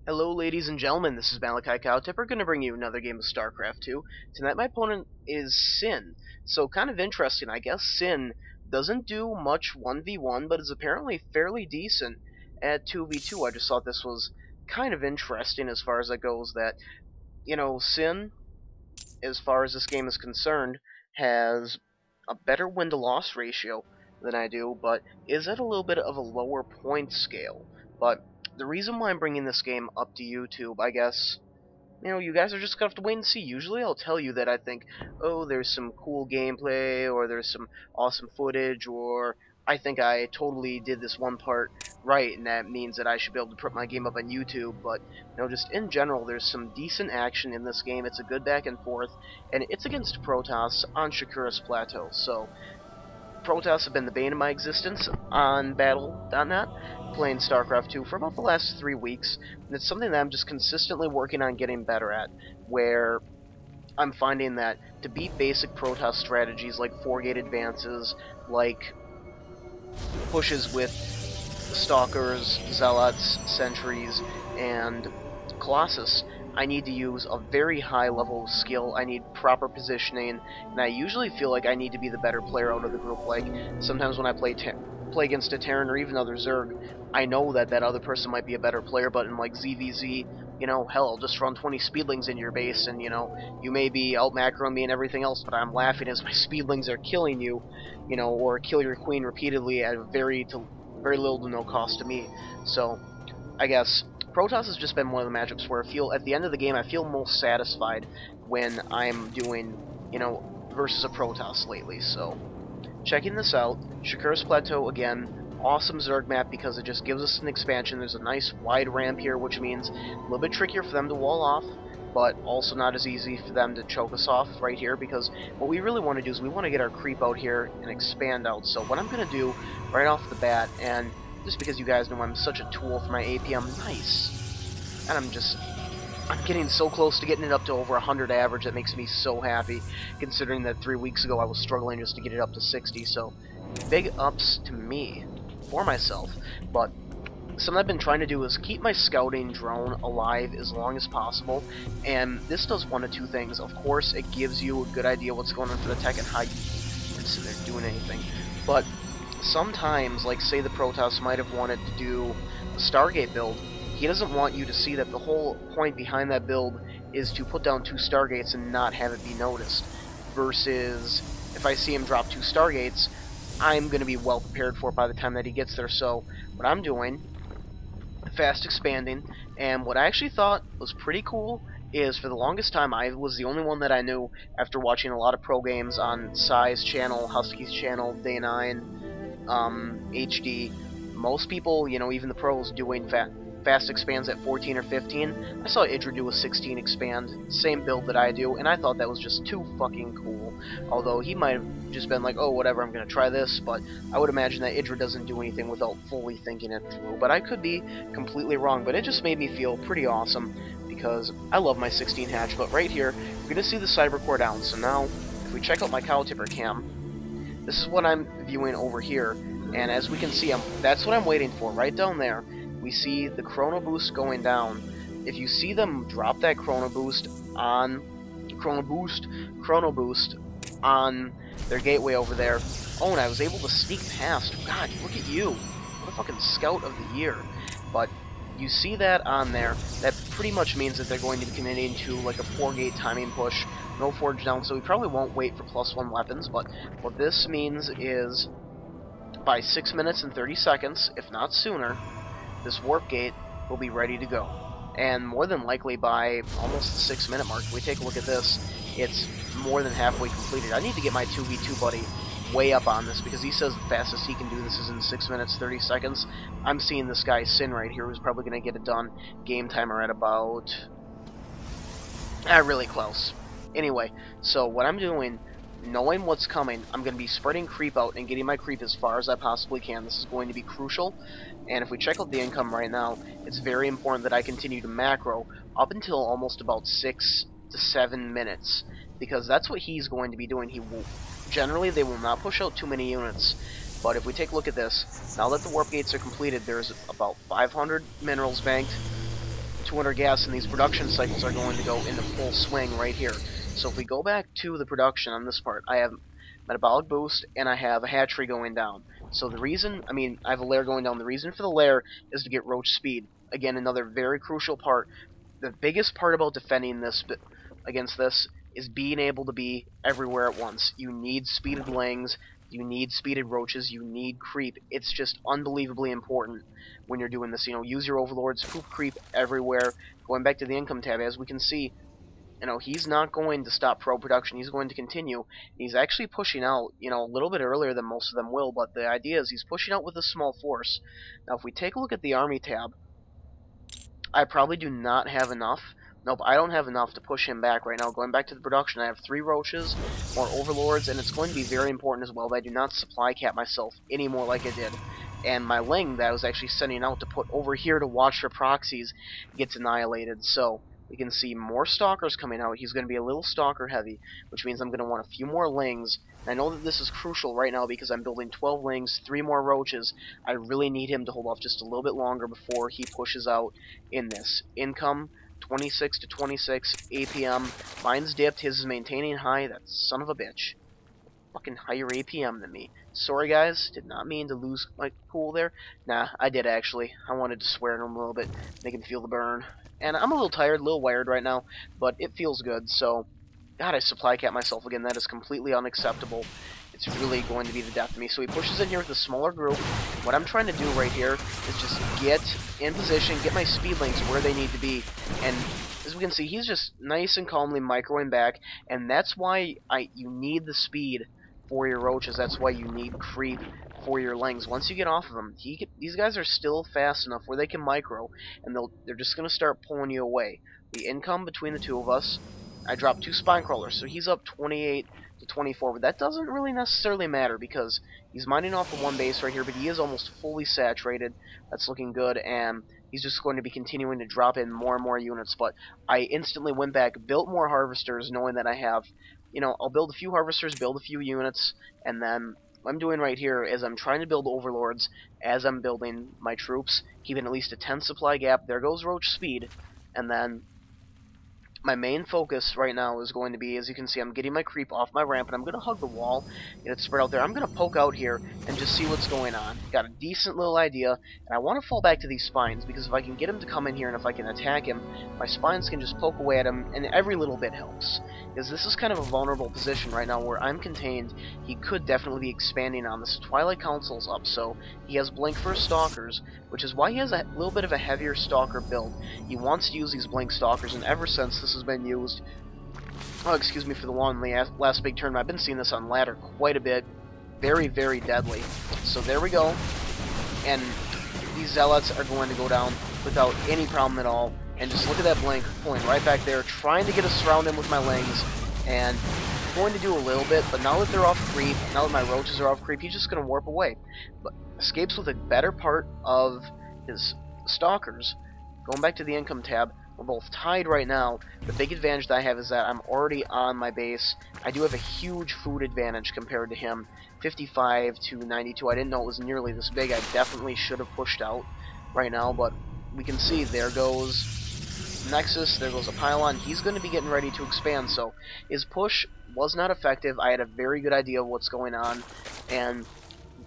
Hello ladies and gentlemen, this is Malikicowtipper, going to bring you another game of StarCraft 2. Tonight my opponent is Sinn. So kind of interesting, I guess Sinn doesn't do much 1v1, but is apparently fairly decent at 2v2. I just thought this was kind of interesting as far as that goes, that, Sinn, as far as this game is concerned, has a better win-to-loss ratio than I do, but is at a little bit of a lower point scale. But the reason why I'm bringing this game up to YouTube, I guess, you guys are just gonna have to wait and see. Usually I'll tell you that I think, oh, there's some cool gameplay, or there's some awesome footage, or I think I totally did this one part right, and that means that I should be able to put my game up on YouTube. But, just in general, there's some decent action in this game. It's a good back and forth, and it's against Protoss on Shakura's Plateau. So, Protoss have been the bane of my existence on Battle.net, playing StarCraft 2 for about the last 3 weeks, and it's something that I'm just consistently working on getting better at, where I'm finding that to beat basic Protoss strategies like 4-gate advances, like pushes with stalkers, zealots, sentries, and Colossus, I need to use a very high level of skill. I need proper positioning, and I usually feel like I need to be the better player out of the group. Like, sometimes when I play against a Terran or even other Zerg, I know that that other person might be a better player, but in like ZvZ, hell, I'll just run 20 speedlings in your base, and you may be out macroing me and everything else, but I'm laughing as my speedlings are killing you, or kill your queen repeatedly at very little to no cost to me. So, I guess Protoss has just been one of the matchups where I feel, at the end of the game, I feel most satisfied when I'm doing, versus a Protoss lately. So, checking this out, Shakura's Plateau again, awesome Zerg map because it just gives us an expansion. There's a nice wide ramp here, which means a little bit trickier for them to wall off, but also not as easy for them to choke us off right here, because what we really want to do is we want to get our creep out here and expand out. So what I'm going to do right off the bat, and just because you guys know I'm such a tool for my APM, nice, and I'm getting so close to getting it up to over 100 average. That makes me so happy, considering that 3 weeks ago I was struggling just to get it up to 60, so big ups to me, for myself. But something I've been trying to do is keep my scouting drone alive as long as possible, and this does one of two things. Of course, it gives you a good idea what's going on for the tech and how you can sit there doing anything, but sometimes, like say the Protoss might have wanted to do a Stargate build, he doesn't want you to see that the whole point behind that build is to put down 2 Stargates and not have it be noticed, versus if I see him drop 2 Stargates, I'm going to be well prepared for it by the time that he gets there. So what I'm doing, fast expanding, and what I actually thought was pretty cool is, for the longest time, I was the only one that I knew, after watching a lot of pro games on Sai's channel, Husky's channel, Day9, HD, most people, even the pros, doing fast expands at 14 or 15. I saw Idra do a 16 expand, same build that I do, and I thought that was just too fucking cool. Although he might have just been like, oh, whatever, I'm gonna try this, but I would imagine that Idra doesn't do anything without fully thinking it through. But I could be completely wrong, but it just made me feel pretty awesome, because I love my 16 hatch. But right here, you're gonna see the cyber core down. So now, if we check out my Cowtipper cam, this is what I'm viewing over here, and as we can see, that's what I'm waiting for, right down there. We see the chrono boost going down. If you see them drop that chrono boost on their gateway over there, oh, and I was able to sneak past. God, look at you. What a fucking scout of the year. But you see that on there, that pretty much means that they're going to be committing to like a 4-gate timing push, no forge down, so we probably won't wait for +1 weapons, but what this means is by 6 minutes and 30 seconds, if not sooner, this warp gate will be ready to go. And more than likely by almost the 6-minute mark, if we take a look at this, it's more than halfway completed. I need to get my 2v2 buddy way up on this, because he says the fastest he can do this is in 6 minutes 30 seconds. I'm seeing this guy Sinn right here, who's probably going to get it done game timer at about really close. Anyway, so what I'm doing, knowing what's coming, I'm going to be spreading creep out and getting my creep as far as I possibly can. This is going to be crucial, and if we check out the income right now, it's very important that I continue to macro up until almost about 6 to 7 minutes, because that's what he's going to be doing. Generally, they will not push out too many units, but if we take a look at this, now that the warp gates are completed, there's about 500 minerals banked, 200 gas, and these production cycles are going to go into full swing right here. So if we go back to the production on this part, I have metabolic boost, and I have a hatchery going down. So the reason, I have a lair going down. The reason for the lair is to get roach speed. Again, another very crucial part. The biggest part about defending this against this is being able to be everywhere at once. You need speeded lings, you need speeded roaches, you need creep. It's just unbelievably important when you're doing this. Use your overlords, poop creep everywhere. Going back to the income tab, as we can see, he's not going to stop pro production. He's going to continue. He's actually pushing out, a little bit earlier than most of them will, but the idea is he's pushing out with a small force. Now, if we take a look at the army tab, I probably do not have enough. Nope, I don't have enough to push him back right now. Going back to the production, I have 3 roaches, more overlords, and it's going to be very important as well that I do not supply cap myself anymore like I did. And my ling that I was actually sending out to put over here to watch for proxies gets annihilated. So we can see more stalkers coming out. He's going to be a little stalker heavy, which means I'm going to want a few more lings. And I know that this is crucial right now because I'm building 12 lings, 3 more roaches. I really need him to hold off just a little bit longer before he pushes out in this. Income, 26 to 26, APM. Mine's dipped, his is maintaining high. That son of a bitch. Fucking higher APM than me. Sorry guys, did not mean to lose my cool there. Nah, I did actually. I wanted to swear at him a little bit, make him feel the burn. And I'm a little tired, a little wired right now, but it feels good, so... God, I supply cap myself again. That is completely unacceptable. It's really going to be the death of me. So he pushes in here with a smaller group. What I'm trying to do right here is just get in position, get my speedlings where they need to be, and as we can see, he's just nice and calmly microwing back, and that's why you need the speed for your roaches. That's why you need creep for your lings. Once you get off of them, these guys are still fast enough where they can micro, and they're just going to start pulling you away. The income between the two of us, I dropped 2 spine crawlers, so he's up 28 to 24, but that doesn't really necessarily matter because he's mining off of 1 base right here, but he is almost fully saturated. That's looking good, and he's just going to be continuing to drop in more and more units. But I instantly went back, built more harvesters, knowing that I have, I'll build a few harvesters, build a few units, and then what I'm doing right here is I'm trying to build overlords as I'm building my troops, keeping at least a 10 supply gap. There goes roach speed, and then my main focus right now is going to be, as you can see, I'm getting my creep off my ramp, and I'm going to hug the wall, get it spread out there. I'm going to poke out here and just see what's going on. Got a decent little idea, and I want to fall back to these spines, because if I can get him to come in here and if I can attack him, my spines can just poke away at him, and every little bit helps. Because this is kind of a vulnerable position right now where I'm contained. He could definitely be expanding on this. Twilight Council's up, so he has blink for his stalkers, which is why he has a little bit of a heavier stalker build. He wants to use these blink stalkers, and ever since this has been used, excuse me for the long last big tournament, I've been seeing this on ladder quite a bit. Very, very deadly. So there we go. And these zealots are going to go down without any problem at all. And just look at that blink, pulling right back there, trying to get us surrounded with my lings. And I'm going to do a little bit, but now that they're off creep, now that my roaches are off creep, he's just going to warp away. But escapes with a better part of his stalkers. Going back to the income tab, we're both tied right now. The big advantage that I have is that I'm already on my base. I do have a huge food advantage compared to him. 55 to 92. I didn't know it was nearly this big. I definitely should have pushed out right now, but we can see there goes Nexus, there goes a pylon. He's going to be getting ready to expand, so his push was not effective. I had a very good idea of what's going on, and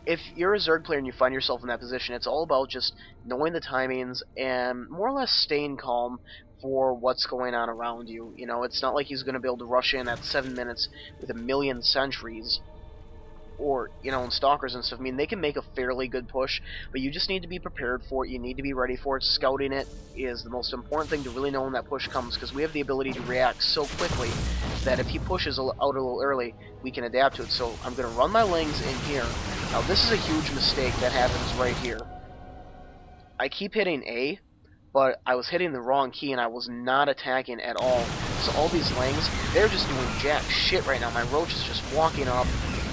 if you're a Zerg player and you find yourself in that position, it's all about just knowing the timings and more or less staying calm for what's going on around you. It's not like he's going to be able to rush in at 7 minutes with 1,000,000 sentries or, and stalkers and stuff. They can make a fairly good push, but you just need to be prepared for it. You need to be ready for it. Scouting it is the most important thing to really know when that push comes, because we have the ability to react so quickly that if he pushes out a little early, we can adapt to it. So I'm going to run my lings in here. Now, this is a huge mistake that happens right here. I keep hitting A, but I was hitting the wrong key, and I was not attacking at all. So all these lings, they're just doing jack shit right now. My roach is just walking up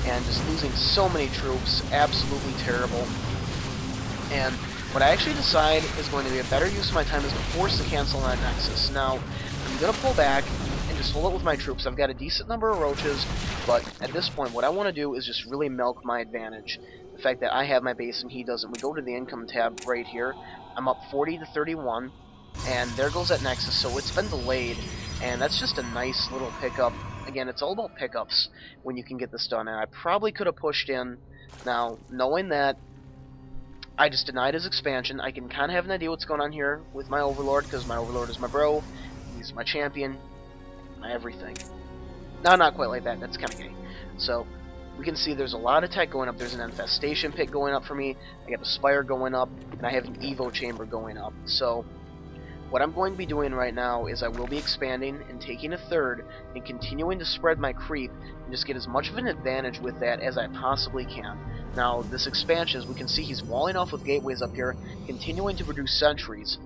and just losing so many troops. Absolutely terrible. And what I actually decide is going to be a better use of my time is to force the cancel on that Nexus. Now, I'm going to pull back and just hold it with my troops. I've got a decent number of roaches, but at this point, what I want to do is just really milk my advantage. The fact that I have my base and he doesn't. We go to the income tab right here. I'm up 40 to 31. And there goes that Nexus, so it's been delayed, and that's just a nice little pickup. Again, it's all about pickups when you can get this done, and I probably could have pushed in. Now, knowing that I just denied his expansion, I can kind of have an idea what's going on here with my Overlord, because my Overlord is my bro, he's my champion, my everything. No, not quite like that, that's kind of gay. So, we can see there's a lot of tech going up. There's an Infestation Pit going up for me, I got a Spire going up, and I have an Evo Chamber going up. So, what I'm going to be doing right now is I will be expanding and taking a third and continuing to spread my creep and just get as much of an advantage with that as I possibly can. Now, this expansion, as we can see, he's walling off with gateways up here, continuing to produce sentries.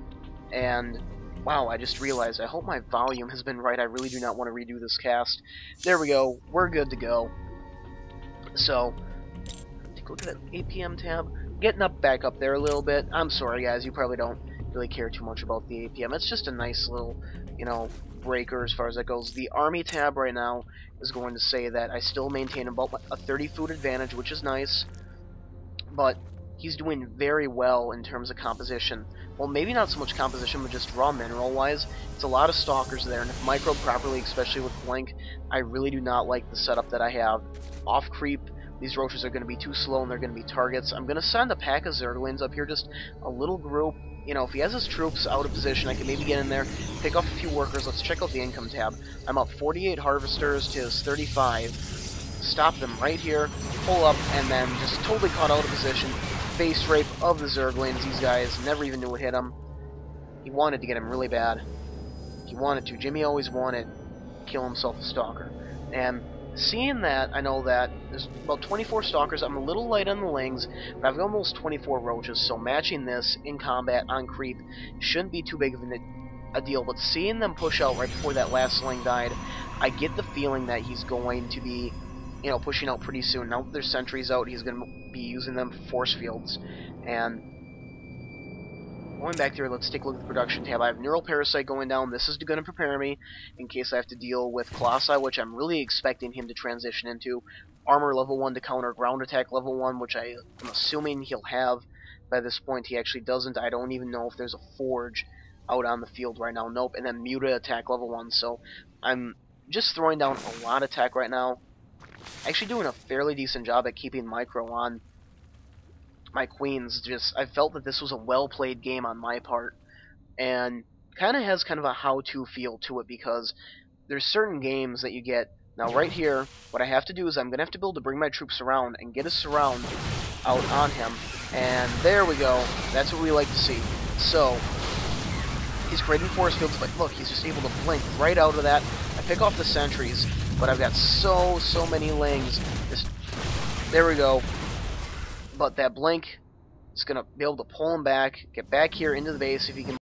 And, wow, I just realized, I hope my volume has been right. I really do not want to redo this cast. There we go. We're good to go. So, go to that 8 p.m. tab. Getting up back up there a little bit. I'm sorry, guys. You probably don't really care too much about the APM. It's just a nice little, you know, breaker as far as that goes. The Army tab right now is going to say that I still maintain about a 30 food advantage, which is nice, but he's doing very well in terms of composition. Well, maybe not so much composition, but just raw mineral-wise. It's a lot of stalkers there, and if microed properly, especially with Blink, I really do not like the setup that I have. Off creep, these roaches are going to be too slow, and they're going to be targets. I'm going to send a pack of Zerglings up here, just a little group. You know, if he has his troops out of position, I can maybe get in there, pick off a few workers. Let's check out the income tab. I'm up 48 harvesters to his 35. Stop them right here, pull up, and then just totally caught out of position. Face rape of the Zerglings. These guys never even knew what hit him. He wanted to get him really bad. He wanted to. Jimmy always wanted to kill himself a stalker. And seeing that, I know that there's about 24 stalkers. I'm a little light on the lings, but I've got almost 24 roaches, so matching this in combat on creep shouldn't be too big of a deal. But seeing them push out right before that last sling died, I get the feeling that he's going to be, you know, pushing out pretty soon. Now that there's sentries out, he's going to be using them for force fields. And going back there, let's take a look at the production tab. I have Neural Parasite going down. This is going to prepare me in case I have to deal with Colossi, which I'm really expecting him to transition into. Armor level 1 to counter ground attack level 1, which I'm assuming he'll have by this point. He actually doesn't. I don't even know if there's a Forge out on the field right now. Nope. And then Muta attack level 1. So I'm just throwing down a lot of attack right now. Actually doing a fairly decent job at keeping micro on my queens. Just I felt that this was a well-played game on my part, and kind of has kind of a how-to feel to it, because there's certain games that you get. Now right here, what I have to do is I'm going to have to build to bring my troops around and get a surround out on him, and there we go. That's what we like to see. So, he's creating force fields, but look, he's just able to blink right out of that. I pick off the sentries, but I've got so many lings. There we go. But that blink is going to be able to pull him back, get back here into the base if he can